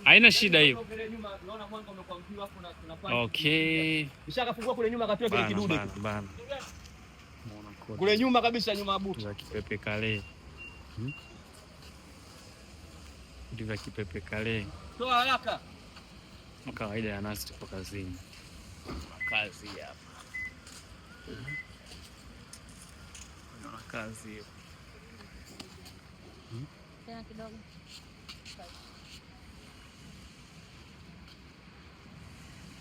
Haina shida hiyo. Okay. Nishakafungua kule nyuma katoa kile kidude. Bana. Kule nyuma kabisa, nyuma butu. Za kipepe kale. Ndio kipepe kale. Toa haraka. Kawaida ya nasi tupo kazini. Kazi hapa. Unaona kazi hiyo. Tena kidogo.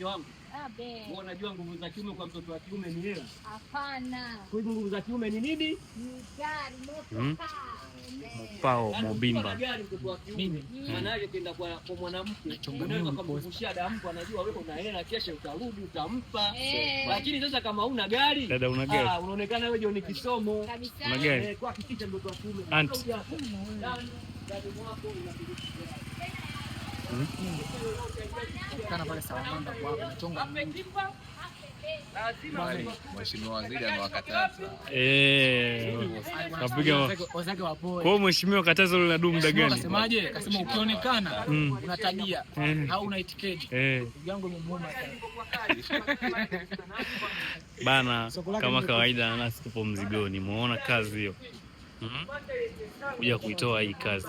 Wangu. Abe. Wewe unajua nguvu za kiume kwa mtoto wa kiume ni hela? Hapana. Kwa hivyo nguvu za kiume ni nini? Ni gari moto. Mpao mobimba. Gari mtoto wa kiume. Maana yake kwenda kwa mwanamke. Unaweza kumkushia damu, anajua wewe una hela, kesho utarudi utampa. Lakini sasa kama una gari, dada una gari. Unaonekana wewe ni kisomo. Una gari. Kwa hakikisha mtoto wa kiume. Anti. Kana pale Salamanda kwa hapo nachonga. Mheshimiwa Waziri amewakataza. Kapiga wazake wapoe. Kwa hiyo mheshimiwa katazo lile dumu muda gani? Akasemaje? Akasema ukionekana una tabia au una itikadi. Ndugu yangu nimemuona bana, kama kawaida nasi tupo mzigoni. Muona kazi hiyo. Kuja kuitoa hii kazi.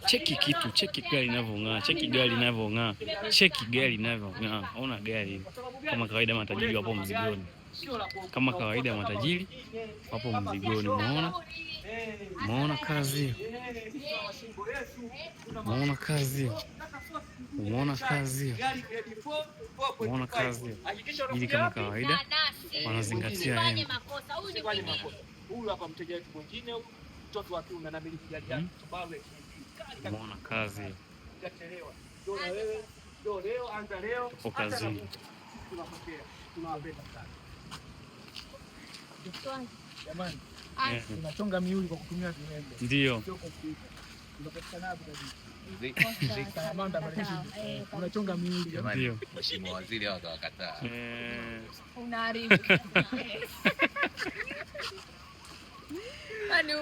Cheki kitu, cheki gari linavyong'aa, cheki gari linavyong'aa, cheki gari linavyong'aa. Ona gari. Kama kawaida matajiri wapo mzigoni. Kama kawaida matajiri wapo mzigoni. Muona kazi hiyo. Muona kazi hiyo. Muona kazi hiyo. Muona kazi hiyo. Ili kama kawaida wanazingatia haya. Huyu hapa mteja wetu mwingine, mtoto wa kiume na miliki gari yake. Muona kazi. Ndio wewe, ndio leo, anza leo. Tupo kazini. Tunapokea. Tunawapenda sana. Jamani. Tunachonga miuli kwa kutumia viwembe. Ndio. Tunapatikana hapo kabisa. Salamanda pale. Unachonga miuli jamani. Ndio. Mheshimiwa Waziri hao wakakataa. Unaharibu. Ani